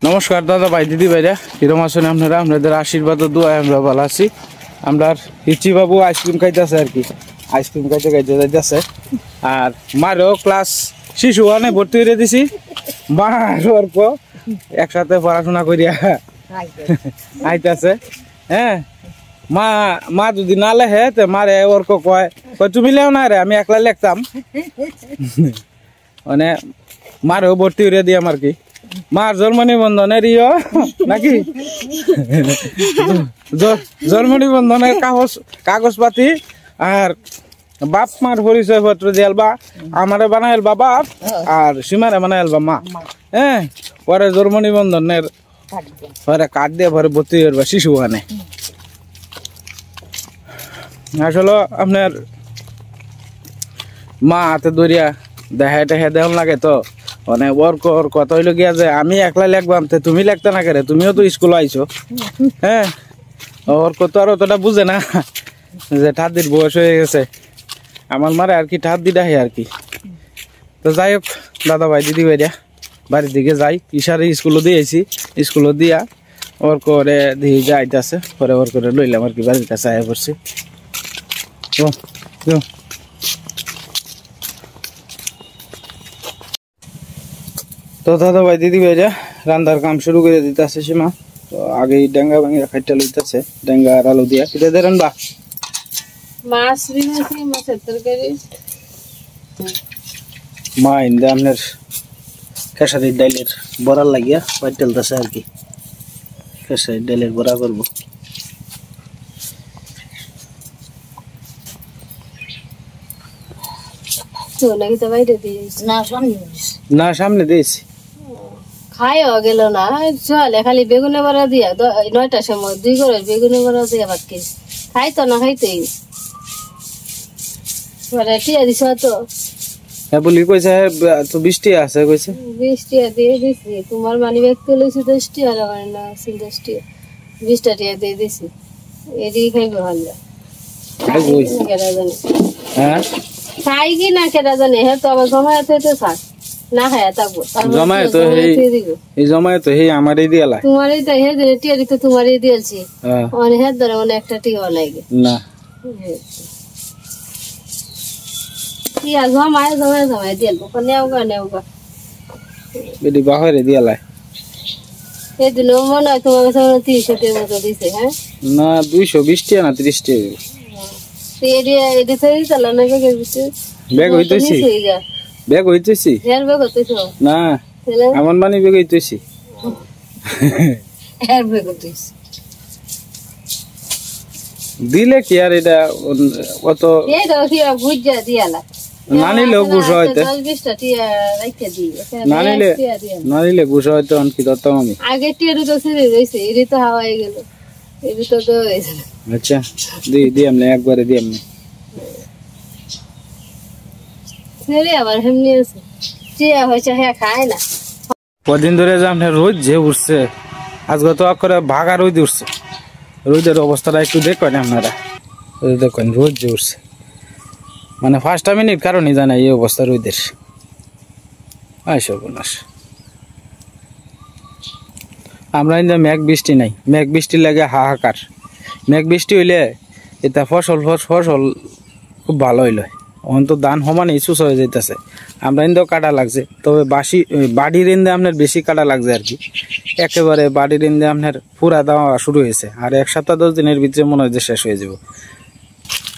নমস্কার দাদা ভাই দিদি ভাইরা, কিরম আছেন আপনারা? আপনাদের আশীর্বাদ ও দোয়ায় আমরা ভালো আছি। আমরা হিচি বাবু আইসক্রিম খাইতেছে আর কি, আইসক্রিম খাইতে খাইতে যাইতেছে। আর মারও ক্লাস শিশু ওয়ানে ভর্তি হয়ে দিছি, মার অর্ক একসাথে পড়াশোনা করিয়া আইতাছে। হ্যাঁ, মা মা যদি না লেখে তো মারে অর্ক কয় তুমি লেও না রে, আমি একলা লিখতাম। মানে মারেও ভর্তি হয়ে দিয়াম আর কি। মার জন্ম নিবন্ধনের নাকি জন্ম নিবন্ধনের কাগজপাতি আর বাপ মার পরিচয় পত্র দিয়ালবা, আমারে বানাইলবা বাপ আর সীমারে বানাইলবা মা। হ্যাঁ, পরে জন্ম নিবন্ধনের পরে কার্ড দিয়ে পরে ভর্তি করবা শিশু ওখানে। আসলে আপনার মা হাতে দরিয়া দেখা টেহা দেওয়ান লাগে তো, মানে ওর কথা হইল গিয়া যে আমি একলা লিখবাম, তুমি লিখতে না কেরে, তুমিও তো স্কুল আইছো। হ্যাঁ, ওর কত আর অতটা বুঝে না যে ঠাদ্দির বয়স হয়ে গেছে, আমার মারে আর কি ঠাদ্দি ডাহে আর কি। তো যাই হোক দাদা ভাই দিদি ভাইরা, বাড়ির দিকে যাই। ইশারে স্কুলও দিয়েছি, স্কুলও দিয়া ওর করে দিয়ে যাইতেছে, পরে ওর করে লইলাম আর কি, বাড়ির কাছে আয়া পড়ছি। তো দাদা ভাই দিদি ভাইরা রান্নার কাম শুরু করে দিতেছে সীমা। তো আগেই ডেঙ্গা ভাঙিয়া খাইটা লইতেছে, ডেঙ্গা আর আলু দিয়া। কিটা দেন বা মাছ বিনাছি, মাছের তরকারি। মা ইন্দা আপনার খেসারির ডাইলের বড়ার লাগিয়া বাইর তেলতেছে আর কি, খেসারির ডাইলের বড়া করবো। না সামনে দিয়েছি, খাইও গেল না, চলে খালি বেগুনে বড়া দিয়া 9টার সময় 2 করে বেগুনে বড়া দিয়া ভাত খেয়েছি। খাইতো না খাইতেই টিয়া দিছ তো। হ্যাঁ বলি কইছে তো 20 টাকা আছে, কইছে 20 টাকা দিয়ে দিছি। তোমার মানি ব্যাগ তুলেছি 10 টাকা লাগাই না, 10 টাকা 20 টাকা দিয়ে দিছি। এদিকে খাইবো ভালো হ্যাঁ, খাই কি না কেটা জানে। হ্যাঁ তো আবার জমায়েত হইতে থাক, না খায়া থাকবো। জমায়েত তো এই জমায়েত তো এই আমারই দিয়ালা, তোমারই তো হে যে টিয়া দিতে তোমারই দিয়েছি। মানে হ্যাঁ ধরে মানে একটা টিয়া লাগে না, টিয়া জমায় দিয়ালবো নেওগা বেডি বাহিরে দিয়ালা। সেদিন মনে হয় তোমার কাছে 30 টাকার মতো দিছে। হ্যাঁ না 220 টাকা না 30 টাকা। ব্যাগ হইতেছি, ব্যাগ হইতেছি না, আমার মানে ব্যাগ হইতেছি। দিলে কি আর এটা অত না নিলে গুছ হইতে, না নিলে গুছ হইতে কি ধরতাম আমি আগে টিয়া দুটো ছেড়ে রয়েছে, এটি তো হাওয়াই গেল, এটি তো দেওয়া হয়েছে। আচ্ছা দি এমনি একবারে দি এমনি আবার হেমনি আছে টিয়া হয়েছে। হ্যাঁ খায় না কদিন ধরে যে আপনার রোদ যে উঠছে, আজকে তো করে ভাগা রোদ উঠছে। রোদের অবস্থাটা একটু দেখবেন আপনারা, দেখেন রোদ যে উঠছে, মানে 5টা মিনিট কারণই জানে এই অবস্থা রোদের। সর্বনাশ, আমরা মেঘ বৃষ্টি নাই, মেঘ বৃষ্টি লাগে হাহাকার। মেঘ বৃষ্টি হইলে এটা ফসল খুব ভালো হইল। এখন তো ধান সমানে চুষ হয়ে যাইতেছে। আমরা ইন্দেও কাটা লাগছে, তবে বাড়ির ইন্দে আপনার বেশি কাটা লাগছে আর কি। একেবারে বাড়ির ইন্দে আপনার পুরা দেওয়া শুরু হয়েছে, আর 1 সপ্তাহ 10 দিনের ভিতরে মনে হয় যে শেষ হয়ে যাব।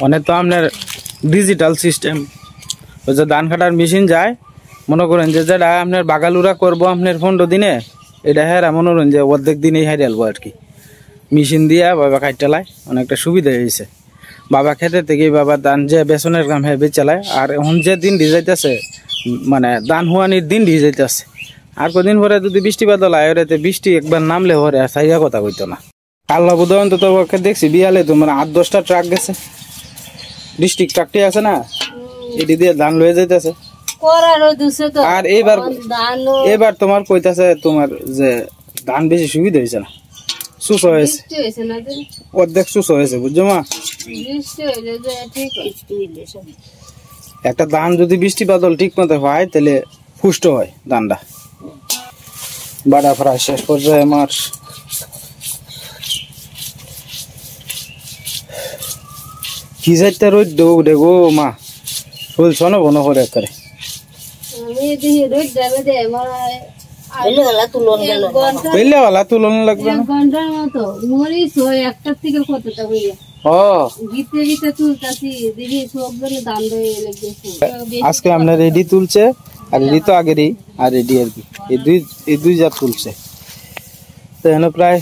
অনেক তো আপনার ডিজিটাল সিস্টেম, ওই যে ধান কাটার মেশিন যায়, মনে করেন যে যেটা আপনার বাগালুরা করবো আপনার 15 দিনে, এটা হ্যাঁ মনে করেন যে অর্ধেক দিনেই হারিয়ে আলবো আর কি। মেশিন দিয়া বাবা কাটটালায়, অনেকটা সুবিধা হয়েছে। বাবা খেতে থেকে বাবা ধান যে বেসনের কাম হ্যাঁ বেচালায়। আর এখন যে দিন দিয়ে যাইতেছে, মানে ধান হুয়ানির দিন দিয়ে যাইতেছে। আর কদিন পরে যদি বৃষ্টি বাদল আয়, ওরে বৃষ্টি একবার নামলে হরে সাইয়া কথা কইতো না। আল্লাহ বোধ তো দেখছি বিয়ালে তো মানে 8-10টা ট্রাক গেছে, ডিস্ট্রিক্ট ট্রাকটি আছে না, এটি দিয়ে ধান লয়ে যাইতেছে। আর এবার তোমার কইতাছে তোমার যে ধান বেশি সুবিধা হয়েছে না, সুস হয়েছে, অর্ধেক সুস হয়েছে, বুঝছো মা। একটা ধান যদি বৃষ্টি বাদল ঠিক মতো হয় তাহলে পুষ্ট হয় ধানটা। বাড়া প্রায় শেষ পর্যায়ে আমার। কি যাইতে রোদ দৌড়ে গো মা, চলছ না বনো করে করে পেলেওয়ালা তুলন লাগবে না। আজকে আপনার রেডি তুলছে আর রেডি তো আগেরই আর রেডি আর কি এই দুই জাত তুলছে, তো এখানে প্রায়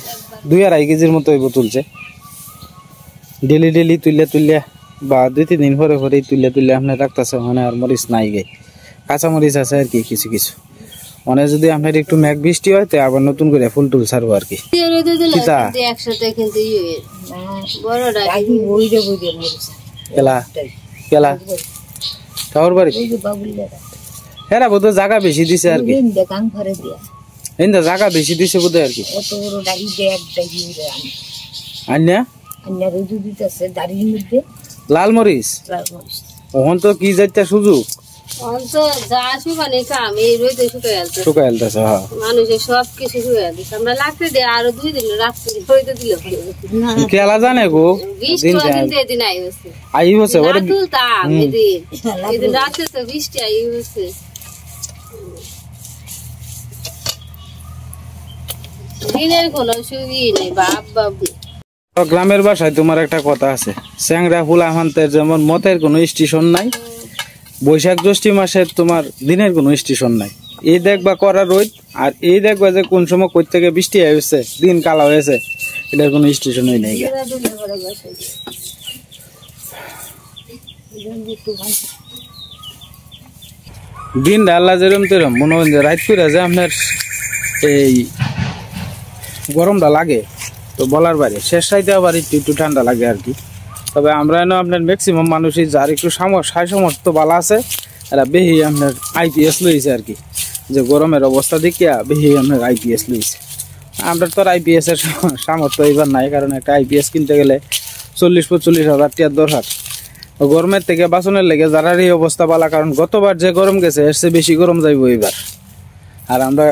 2-2.5 কেজির মতো এবার তুলছে। ডেলি ডেলি তুললে বা 2-3 দিন পরে পরেই তুললে আপনার রাখতেছে। মানে আর মরিচ নাই গে, কাঁচা মরিচ আছে আর কি কিছু কিছু। মানে যদি আপনার একটু মেঘ বৃষ্টি হয় তো আবার নতুন করে ফুল টুল ছাড়বো আর কি। হ্যাঁ বোধ জায়গা বেশি দিছে আর কি, জায়গা বেশি দিছে বোধ আর কি। লাল মরিচ ওখান তো কি যাইতে সুযোগ খেলা জানে গো গ্রামের বাসায় তোমার একটা কথা আছে, স্যাংরা ফুলা হান্তের যেমন মতের কোনো স্টেশন নাই, বৈশাখ জ্যৈষ্ঠ মাসের তোমার দিনের কোনো স্টেশন নাই। এই দেখবা করা রোদ আর এই দেখবা যে কোন সময় কই থেকে বৃষ্টি হয়েছে দিন কালা হয়েছে, এটার কোনো স্টেশনই নেই। দিন আল্লাহ যেরম তেরম মনে হয় রাত করে যে আপনার এই গরমটা লাগে তো বলার বাইরে, শেষ রাইতে আবার একটু ঠান্ডা লাগে আর কি। তবে আমরা এনে আপনার ম্যাক্সিমাম মানুষই যার একটু সামর্থ্য ভালো আছে এরা বেশি আপনার আইপিএস লইছে আর কি, যে গরমের অবস্থা দেখিয়া বেশি আপনার আইপিএস লইছে। আমরা তো আইপিএস এর সামর্থ্য এবার নাই, কারণ একটা আইপিএস কিনতে গেলে 40-45 হাজার টাকার দরকার। গরমের থেকে বাঁচনের লেগে যারার এই অবস্থা পালা, কারণ গতবার যে গরম গেছে এর চেয়ে বেশি গরম যাইব এবার। আর আমরা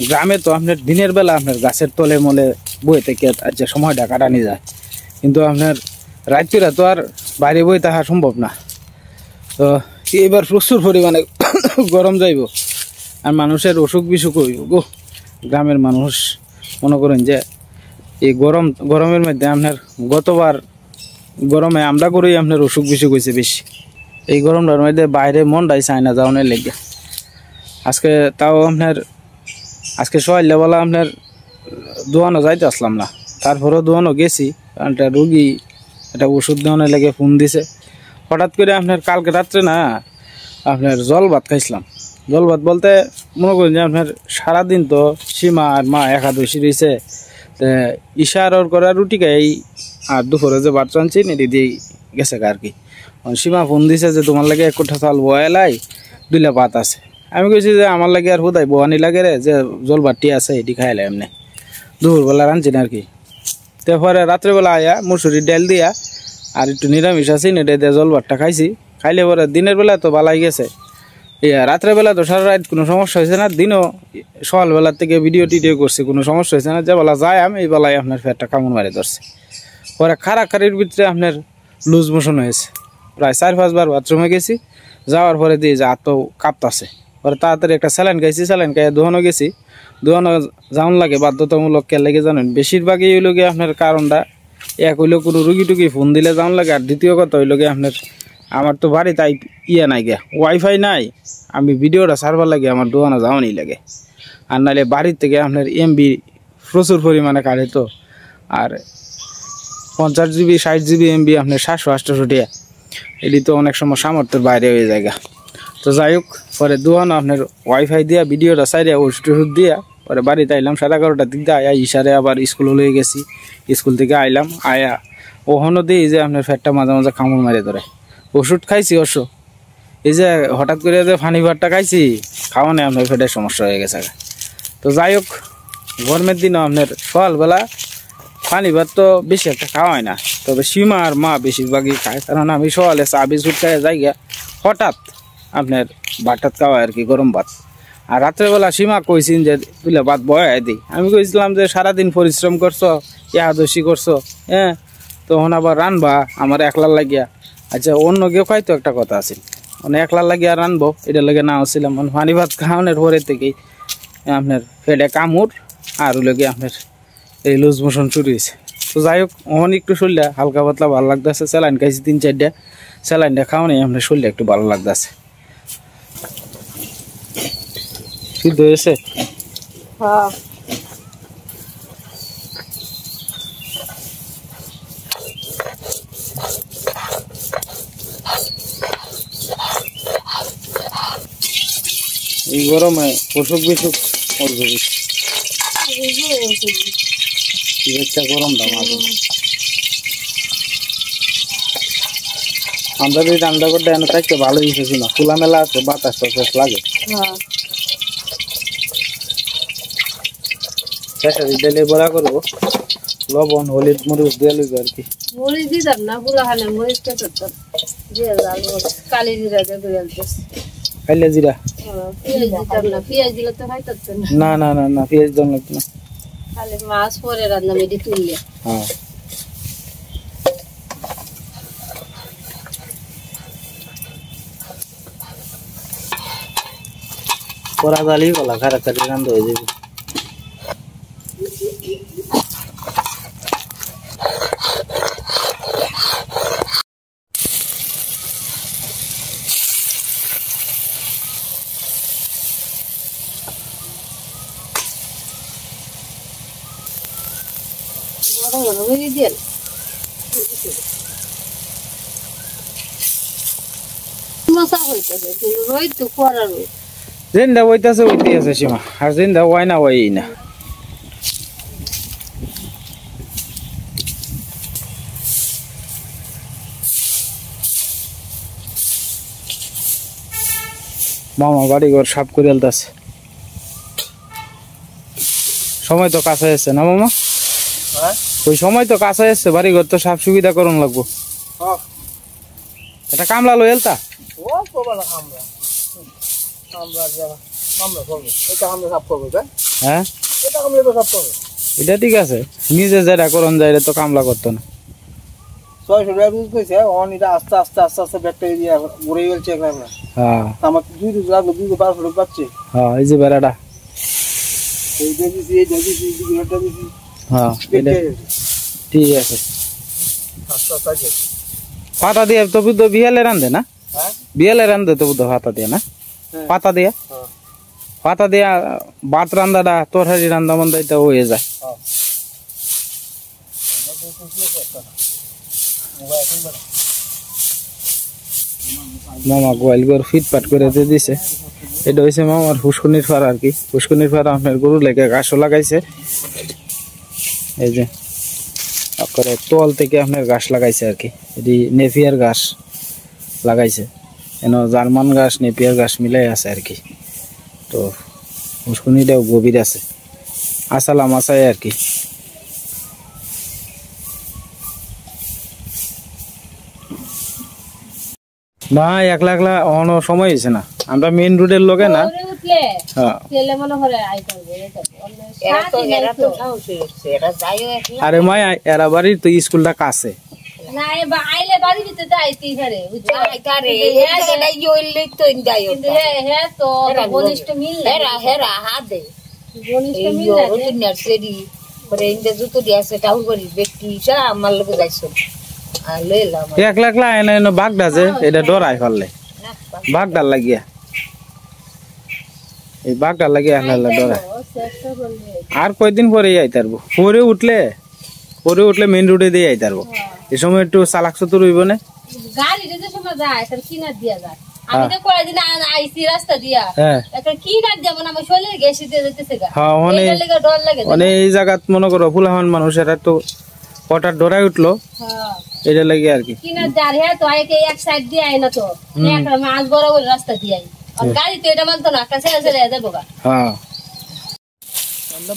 গ্রামে তো আপনার দিনের বেলা আপনার গাছের তলে মলে বই থেকে যে সময়টা কাটানি যায়, কিন্তু আপনার রাত্রিরা তো আর বাইরে বই থাকা সম্ভব না। তো এবার প্রচুর পরিমাণে গরম যাইব আর মানুষের অসুখ বিসুখ হইব গো। গ্রামের মানুষ মনে করেন যে এই গরমের মধ্যে আপনার গতবার গরমে আমরা করেই আপনার অসুখ বিসুখ হয়েছে বেশি। এই গরমটার মধ্যে বাইরে মনটাই চায় না যাওয়ানের লেগে। আজকে তাও আপনার আজকে সকালবেলা আপনার দোয়ানো যাইতে আসলাম না, তারপরেও দোয়ানো গেছি, কারণ একটা রুগী একটা ওষুধ দেওয়ানোর লেগে ফোন দিছে। হঠাৎ করে আপনার কালকে রাত্রে না আপনার জল ভাত খাইছিলাম। জল ভাত বলতে মনে করেন যে আপনার সারাদিন তো সীমা আর মা একাদশী রয়েছে, ইশার করা রুটি খাই আর দুপুরে যে ভাত রাঁধছি নেড়ি দিয়ে গেছে আর কি। সীমা ফোন দিছে যে তোমার লাগে 1 কোঠা চাল বয়ালাই 2 লা ভাত আছে। আমি কইছি যে আমার লাগে আর হুদাই বোয়ানি লাগে রে, যে জল ভাতটি আছে এটি খাইলে এমনি দুপুরবেলা রাঁধছি না আর কি। তারপরে রাত্রেবেলা আয়া মুসুরি ডাল দিয়া আর একটু নিরামিষ আছি নেটে দিয়ে জল ভাতটা খাইছি। খাইলে পরে দিনের বেলা তো বালাই গেছে, রাত্রেবেলা তো সারা রাত কোনো সমস্যা হয়েছে না, দিনও সকালবেলার থেকে ভিডিও টিডিও করছি কোনো সমস্যা হয়েছে না। যে বেলা যায় আমি এই বেলায় আপনার ফেরটা কামড় মারি ধরছে। পরে খাড়াখাড়ির ভিতরে আপনার লুজ মোশন হয়েছে, প্রায় 4-5 বার বাথরুমে গেছি। যাওয়ার পরে দিয়ে যে হাত কাঁপতাছে, পরে তাড়াতাড়ি একটা স্যালাইন খাইছি, স্যালাইন খাইয়ে দোহানো গেছি। দোহানো যাওয়ান লাগে বাধ্যতামূলক, কে লেগে জানেন বেশিরভাগই হইল গিয়ে আপনার কারণটা এক হইলো কোনো রুগী টুগি ফোন দিলে যাওয়ান লাগে, আর দ্বিতীয় কথা হইল গিয়ে আপনার আমার তো বাড়িতে নাই গে ওয়াইফাই নাই, আমি ভিডিওটা সার্ভার লাগে আমার দোকানে যাওয়ানি লাগে। আর নাহলে বাড়ির থেকে আপনার এমবি প্রচুর পরিমাণে কাটে তো, আর 50 GB 60 GB এমবি আপনার 700-800 টাকা, এটি তো অনেক সময় সামর্থ্যের বাইরে হয়ে যায়। তো যাই হোক পরে দোকানে আপনার ওয়াইফাই দিয়া ভিডিওটা সাইডে ওষুধ দিয়া পরে বাড়িতে আইলাম 11:30টার দিক দিয়ে আয়া ইশারে আবার স্কুল হয়ে গেছি। স্কুল থেকে আইলাম, আয়া ওখানে দিই যে আপনার ফ্যাটটা মাঝে মাঝে কামড় মারে ধরে। ওষুধ খাইছি অবশ্য, এই যে হঠাৎ করে যে ফানি ভাতটা খাইছি খাওয়ানে আপনার ফেটের সমস্যা হয়ে গেছে। তো যাই হোক গরমের দিনও আপনার সকালবেলা পানি ভাত তো বেশি একটা খাওয়া হয় না, তবে সীমা আর মা বেশিরভাগই খায়, কারণ আমি সকালে চা বিস্কুট খাই যাই গা, হঠাৎ আপনার ভাত টাত খাওয়া আর কি গরম ভাত। আর রাত্রেবেলা সীমা কইছিন যে তুলে ভাত বয়াই দিই। আমি কইছিলাম যে সারাদিন পরিশ্রম করছো, একাদশী করছো, হ্যাঁ, তখন আবার রানবা আমার একলার লাগিয়া। আচ্ছা অন্য কেউ খাইতো একটা কথা আছিল, মানে একলার লাগিয়া রানবো, এটা লাগে না আসছিলাম। মানে পানি ভাত খাওয়ানোর পরে থেকেই আপনার পেটে কামড় আর লগে আপনার এই লুজ মোশন শুরু হয়েছে। তো যাই হোক, ওখানে একটু শরীরটা হালকা পাতলা ভালো লাগতেছে। স্যালাইন খাইছি 3-4টা, স্যালাইনটা খাওয়ানি আপনার শরীরটা একটু ভালো লাগতেছে। সিদ্ধ হয়েছে? হ্যাঁ এই গরমে অসুখ বিসুখ করবে, একটা গরম দাম আছে। আমরা যদি রান্না করতে এনে থাকতে ভালো হয়েছে না, খোলা মেলা আছে, বাতাস টাতাস লাগে। ডালে বড়া করবো, লবণ হলুদ মরিচ দিয়ে লইব আর কি। মরিচ দিতাম না, গুলাখানে মরিচটা করতাম, দিয়ে কালি জিরা দিয়ে খাইলে জিরা? পেঁয়াজ দিতাম না, পেঁয়াজ দিলে তো খাইতে না না না না, পেঁয়াজ দাম লাগতো না, খালি মাছ পরে রান্না মেডি তুললে। হ্যাঁ পরা দালি গলা খারাপ রান্ধ হয়ে যাবে। জিন্দা ওইতাছে ওইতে আছে সীমা, আর জিন্দা ওয়াই না ওয়াই না। মামা বাড়ি ঘর সাফ করে আলতাছে, সময় তো কাছে এসছে না মামা? ওই সময় তো কাছে এসছে, বাড়ি ঘর তো সাফ সুবিধা করুন লাগবো। এটা কামলা লই এলতা? হ্যাঁ এটা ঠিক আছে, নিজে যেটা করুন যায় তো কামলা করতো না। 600 টাকা রুজ কইছে, অন এটা আস্তে আস্তে আস্তে আস্তে ব্যাগটা দিয়ে ঘুরে গেলছে একলা। হ্যাঁ আমার 2 রুজ লাগলো, 212 টাকা পাচ্ছে। হ্যাঁ এই যে বেড়াটা, এই দেখি এই দেখি দুইটা দিছি। হ্যাঁ এটা ঠিক আছে। আস্তে আস্তে যাচ্ছে। পাতা দিয়ে তো বুদ্ধ বিয়ালে রান্ধে না? হ্যাঁ বিয়ালে রান্ধে তো বুদ্ধ পাতা দিয়ে না? পাতা দিয়া, পাতা দিয়া ভাত রান্দাটা তরকারি রান্দা মান্দা এটা হয়ে যায়। মামা গোয়াল গরু ফিটপাট করে দিয়ে দিছে। এটা হয়েছে মামার ফুসকুনির ফার আর কি। ফুসকুনির ফার আপনার গরু লেগে ঘাসও লাগাইছে, এই যে করে তোল থেকে আপনার ঘাস লাগাইছে আর কি। এটি নেপিয়ার ঘাস লাগাইছে, এন জার্মান ঘাস নেপিয়ার ঘাস মিলাই আছে আর কি। তো ফুসকুনিটাও গভীর আছে, আসালাম আসাই আর কি। না একলা একলা অন সময় হয়েছে না, আমরা মেইন রোডের লোকে না। আরে মাই এরা বাড়ির তো স্কুলটা কাছে, একলা একলা এনে বাঘটা যে এটা ডরাই ফেললে, বাঘটার লাগিয়া এই বাঘটার লাগিয়া একলা একলা ডরাই। আর কয়দিন পরে আইতে পারবো, পরে উঠলে মেইন রোডে দিয়ে আইতে পারবো। এই সময় একটু চালাক চতুর হইব না, এই জায়গাত মনে করো ফুলাহান মানুষ এরা তো হঠাৎ ডরাই উঠলো, এটা লাগে আর কি।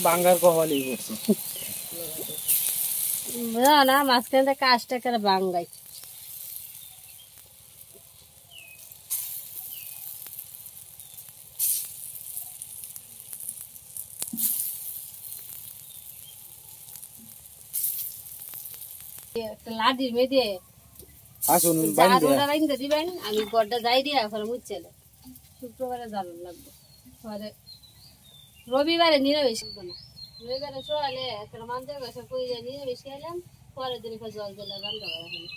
বাঙ্গার কহলি না মাঝখানে কাজটা করে বাঙ্গাই। একটা লাঠির মেয়েদের আসুন বাইন জাল দিয়া ওটা রাইন্দা দিবেন, আমি গড়টা যাই দিয়া পরে মুচ্ছেলে শুক্রবারে জালুন লাগবে। পরে রবিবারে নিরামিষ কিন্তু না, রবিবারে সকালে একটা মাঞ্জার গাছে কইরা নিরামিষ খেলাম, পরের দিন জল জলে রান্না করা হলো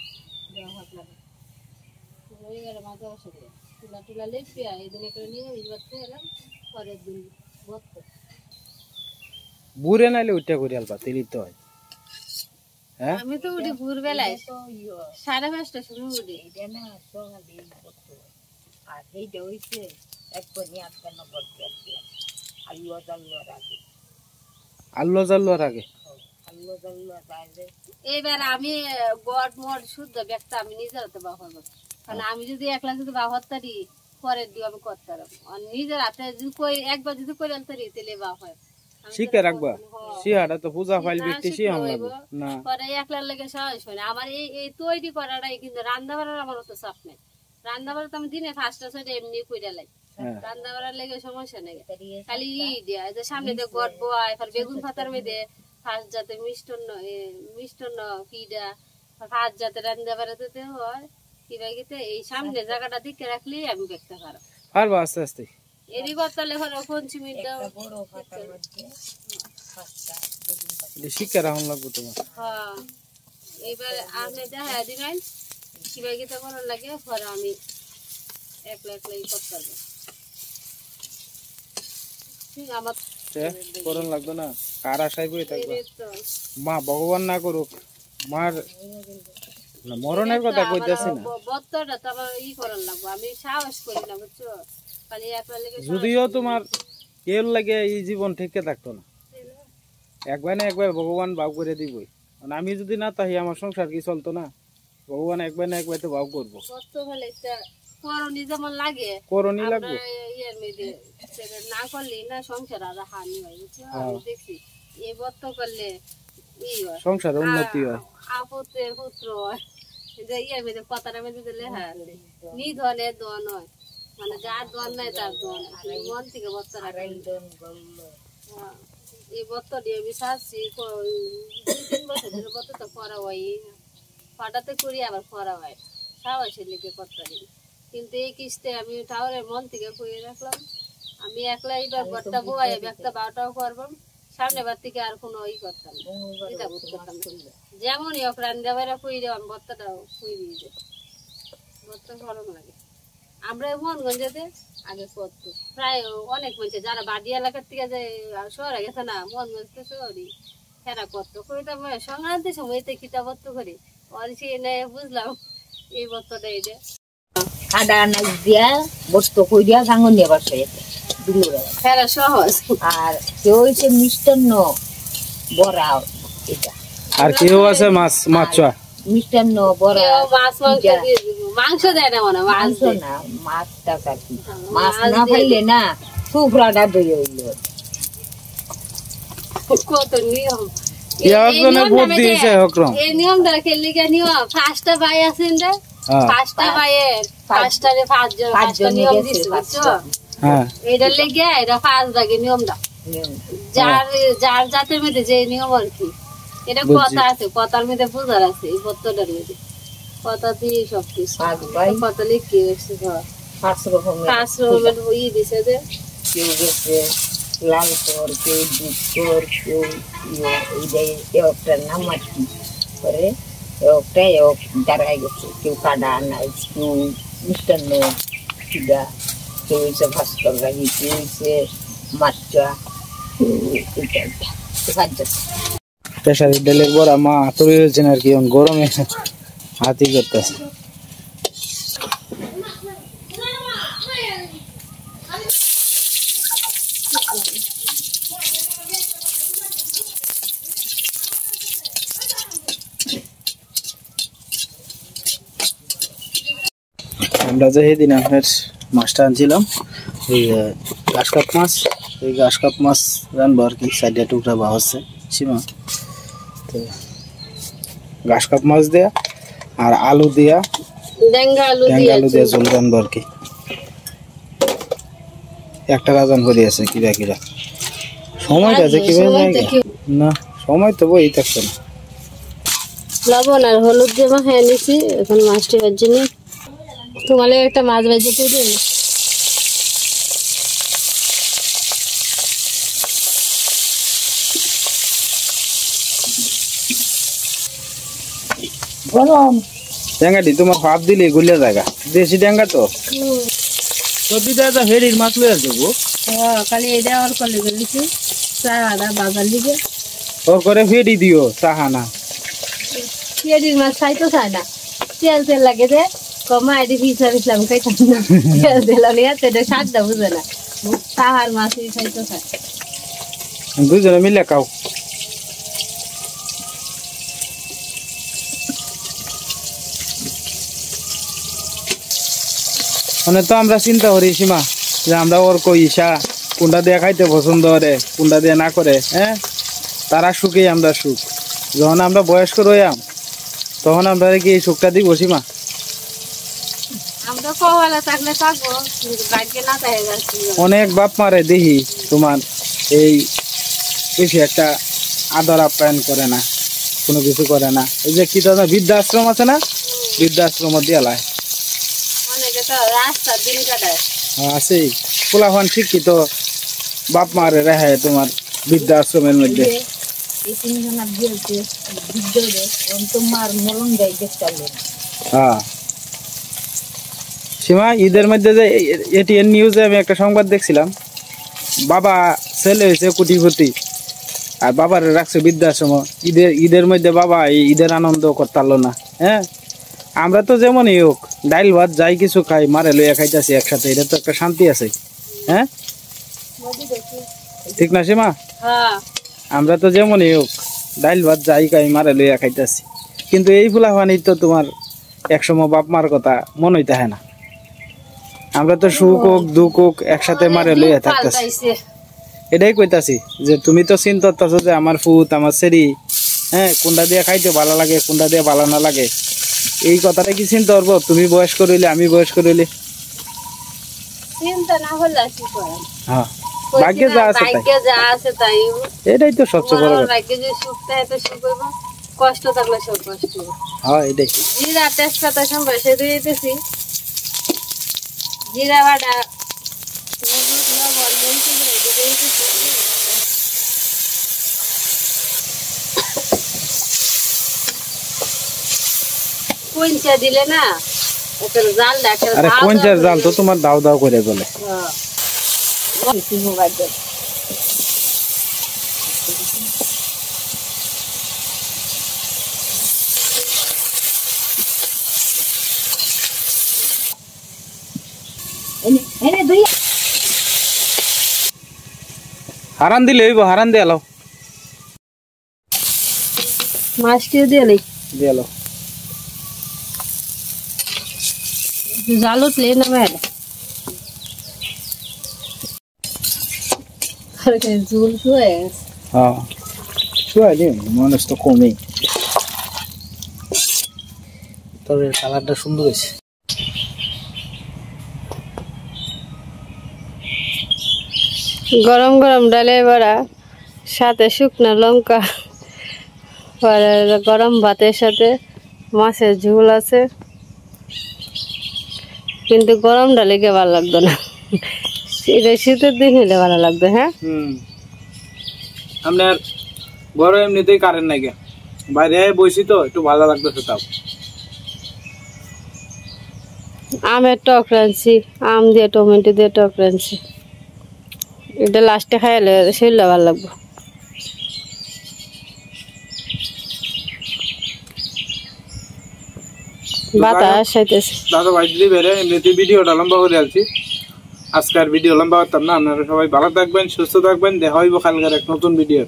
দেওয়া ভাত লাগে। রবিবারে মাঝে বসে দিয়ে চুলা টুলা লেপিয়া এই দিন একটা নিরামিষ ভাত খেলাম, পরের দিন ভর্ত। বুড়ে নাইলে উঠা করে আলবা তেলি তো হয়। হ্যাঁ আমি তো উঠি ভোর বেলায় 5:30টার সময় উঠি। আর এইটা হইছে একবার নিয়ে আসবেন না বলতে আল্লাহ জাল্লার আগে আল্লাহ জাল্লার আগে আল্লাহ জাল্লার আগে এবার আমি গড় মর শুদ্ধ ব্যক্তি আমি নিজের হাতে বাহব, কারণ আমি যদি একলা যদি বাহর তারি পরের দিন আমি করতে পারবো, আর নিজের হাতে যদি কই একবার যদি করে আনতারি তাহলে বাহ হয়। শিখে রাখবা, শিহাটা তো পূজা ফাইল ব্যক্তি শিহাম লাগবে না। পরে একলার লেগে সাহস হয় না আমার। এই তৈরি করাটাই কিন্তু রান্না বাড়ার আমার অত চাপ নেই। রান্না বাড়া তো আমি দিনে 5টা 6টা এমনি কইরা লাই, রান্না বাড়ার লেগে সমস্যা নেই। খালি দিয়া যে সামনে দিয়ে গড় বয়, বেগুন পাতার মধ্যে ফার্স্ট যাতে মিষ্টান্ন পিডা ফার্স্ট যাতে রান্না বাড়াতে হয় কিবা গিতে এই সামনে জায়গাটা দিকে রাখলেই আমি দেখতে পারো পারবা আস্তে আস্তে। এরই কথা লেখা পঞ্চমী দাও বড় পাতার মধ্যে পাঁচটা শিখে রাখুন লাগবে তোমার। হ্যাঁ এবার আপনি দেখা দিবেন কিবা গিতে করার লাগে, পরে আমি একলা একলাই করতে পারবো। ঠিক আমার করন লাগবে না, কার আশায় বই থাকবে। এই তো মা ভগবান না করুক, মার না মরণের কথা কইতাছি না, বত্তরটা তো আমার করার লাগবে। আমি সাহস করি না বুঝছো, খালি একলা লেগে যদিও তোমার কেউ লাগে এই জীবন থেকে থাকতো না, একবার না একবার ভগবান ভাব করে দিবই। আমি যদি না তাই আমার সংসার কি চলতো না, ভগবান একবার না একবার তো ভাব করবো। কত ভালো একটা করণী যেমন লাগে করণী লাগবে, ইয়ের মেয়েদের না করলে না সংসার আর হানি হয় বুঝছো। আমি দেখছি এই বত্ত করলে সংসার উন্নতি হয়, আপত্তের পুত্র হয়। যে ইয়ের মেয়েদের কথাটা মেয়েদের যদি লেখা আছে নিধনের দন হয়, মানে যার দন নাই তার দন, মন থেকে বত্ত রাখে। এই বত্ত দিয়ে আমি চাচ্ছি 2-3 বছর ধরে বত্ত তো করা হয়, হঠাৎ করি আবার করা হয় সাহসের লিখে করতে পারি। কিন্তু এই কিস্তে আমি টাওয়ারের মন থেকে করিয়ে রাখলাম, আমি একলা এইবার বটটা বই একটা 12টাও করবো, সামনে বার থেকে আর কোনো করতাম এটা করতাম যেমনই হোক রান্না বাইরা কইরে আমি বত্তাটাও কই দিয়ে যাই, বত্তা গরম লাগে। আমরা মোহনগঞ্জেতে আগে করতো প্রায় অনেক বলছে যারা বাড়ি এলাকার থেকে যে শহরে গেছে না, মোহনগঞ্জ তো শহরই হেরা করতো কইতাম সংক্রান্তির সময় এতে কিতা বত্ত করি অরিসি এনে বুঝলাম এই বত্তটা এই যে খাডা নাচ দিয়া বস্তু কই দিয়া গাঙ্গন নিয়ে বসে দুলুরে হেরা সহজ। আর কেউ হইছে মিষ্টান্ন বড়া, এটা আর কেউ আছে মাছ মাছ মিষ্টান্ন বড়া মাছ মাংস দেয় না মনে মাছ মাংস না মাছটা কাটি মাছ না পাইলে না শুভ্রাটা দই হইল কত নিয়ম। এই নিয়মটা খেললে নিয়ম 5টা ভাই আছেন রে, 5টা ভাইয়ের 5টারে 5জন নিয়ম দিছে বুঝছো। এটা লেগে এটা 5 ভাগে নিয়মটা যার যার জাতের মধ্যে যে নিয়ম আর কি, এটা কথা আছে, কথার মধ্যে বোঝার আছে। এই বত্তটার মধ্যে কথা দিয়ে সবকিছু কথা লিখে এসছে 5 রকমের ই দিছে যে কেউ গেছে লাল কর, কেউ দুধ কর, কেউ একটা নাম আছে করে একটা দাঁড়ায় গেছে, কেউ কাদা নাইস, কেউ মিষ্টান্ন খিদা, কেউ হয়েছে ভাস্কর রাগি, কেউ হয়েছে মাছটা প্রেসারি ডালের বড়া মা তৈরি হয়েছেন আর কি, গরমে হাতি করতেছে। আমরা যে সেদিন আপনার মাছটা আনছিলাম ওই ঘাস কাপ মাছ, ওই ঘাস কাপ মাছ রানবো আর কি, 4টা টুকরা বা হচ্ছে সীমা। তো ঘাস কাপ মাছ দেয়া আর আলু দিয়া ডেঙ্গা আলু দিয়া ঝোল রানবো আর কি। একটা রাজন করে আছে কিরা কিরা, সময়টা যে কিভাবে না সময় তো বই থাকছে না। লবণ আর হলুদ দিয়ে মাখিয়ে নিছি, এখন মাছটি ভাজি নি। তোমার একটা মাছ ভাজি তৈরি হলো। গরম ট্যাঙ্গাটি তোমার ভাব দিলে গুলিয়া জায়গা, দেশি ট্যাঙ্গা তো হেরির মাছ লয়ে যাবো। খালি এটা আর করলে গেছি চাহাটা বাজার লিগে ওর করে ফেরি দিও চাহানা। পেঁয়াজির মাছ খাইতো চায় না, তেল তেল লাগে যে কমা এটি পিছলা পিছলাম খাইতাম না, তেল তেল নিয়ে সেটা স্বাদটা বুঝে না, চাহার মাছই খাইতো চায়। দুজনে মিলে খাও। মানে তো আমরা চিন্তা করি সীমা যে আমরা ওর কইসা কোনটা দিয়ে খাইতে পছন্দ করে কোনটা দিয়ে না করে, হ্যাঁ তারা সুখেই আমরা সুখ। যখন আমরা বয়স্ক রইয়াম তখন আমরা কি এই সুখটা দিব সীমা? আমরা কওয়ালা থাকলে থাকবো, কিন্তু বাইকে না থাকে যাচ্ছি। অনেক বাপ মারে দেখি তোমার এই বেশি একটা আদর আপ্যায়ন করে না, কোনো কিছু করে না। এই যে কি দাদা বৃদ্ধাশ্রম আছে না, বৃদ্ধাশ্রম দিয়ে লাই অনেকে তো রাস্তার দিন কাটায়। আছে পোলাফান শিক্ষিত বাপ মারে রেহে তোমার বৃদ্ধাশ্রমের মধ্যে। এই তিনজনা বলছে বিদ্যুৎ তোমার মলন দেয় দেখতে না। হ্যাঁ সীমা ঈদের মধ্যে যে এটিএন নিউজে আমি একটা সংবাদ দেখছিলাম, বাবা ছেলে হয়েছে কোটিপতি আর বাবার রাখছে বৃদ্ধাশ্রম। ঈদের মধ্যে বাবা এই ঈদের আনন্দ করতে পারলো না। হ্যাঁ আমরা তো যেমনই হোক ডাইল ভাত যাই কিছু খাই মারে লইয়া খাইতেছি একসাথে, এটা তো একটা শান্তি আছে। হ্যাঁ ঠিক না সীমা? হ্যাঁ আমরা তো যেমনই হোক ডাইল ভাত যাই খাই মারে লইয়া খাইতেছি, কিন্তু এই ফুলাফানি তো তোমার একসময় বাপ মার কথা মনে হইতে হয় না। আমরা তো সুখ হোক দুঃখ হোক একসাথে মারে লইয়া থাকতেছি। এটাই কইতাছি যে তুমি তো চিন্তা করতেছো যে আমার ফুত আমার সেরি, হ্যাঁ কোনটা দিয়ে খাইতে ভালো লাগে কোনটা দিয়ে ভালো না লাগে, এই কথাটা কি চিন্তা করবো? তুমি বয়স্ক রইলে আমি বয়স্ক রইলে চিন্তা না করলে আর কি করেন? হ্যাঁ ভাগ্যে যা আছে তাই, ভাগ্যে যা আছে তাই। এটাই তো সবচেয়ে বড় কথা। ভাগ্যে যে সুখ থাকে তো সুখ হইব, কষ্ট থাকলে সব কষ্ট হইব। হ্যাঁ এটাই। জিরা তেজপাতা সম্ভব সে দিয়ে দিতেছি, জিরা বাটা হলুদ লবণ মরিচ গুঁড়ো দিয়ে দিতেছি। কোনচা দিলে না একটা জাল দেখা, আরে কোনটার জাল তো তোমার দাও দাও করে বলে। হারান দিলে হইব, হারান দিয়ে এলো মাছটিও দিয়ে নেই, দিয়ে এলো জাল উঠলে নামে ঝুল শুয়ে গেছে। হ্যাঁ শুয়াই দিন, মানুষ তো কমেই। তবে কালারটা সুন্দর হয়েছে। গরম গরম ডালে বড়া সাথে শুকনো লঙ্কা, গরম ভাতের সাথে মাছের ঝোল আছে, কিন্তু গরম ডালে কে ভালো লাগতো না, এটা শীতের দিন হলে ভালো লাগতো। হ্যাঁ আপনার ঘরে এমনিতেই কারেন্ট নাই, বাইরে বসি তো একটু ভালো লাগতেছে। তাও আমের টক রাঁধছি, আম দিয়ে টমেটো দিয়ে টক রাঁধছি, এটা লাস্টে খাইলে সেগুলো ভালো লাগবে। বাতাস খাইতেছে। দাদা ভাই দিদি বেড়ে এমনিতে ভিডিওটা লম্বা করে আলছি, আজকের ভিডিও লম্বা করতাম না। আপনারা সবাই ভালো থাকবেন সুস্থ থাকবেন, দেখা হইব কালকের এক নতুন ভিডিও।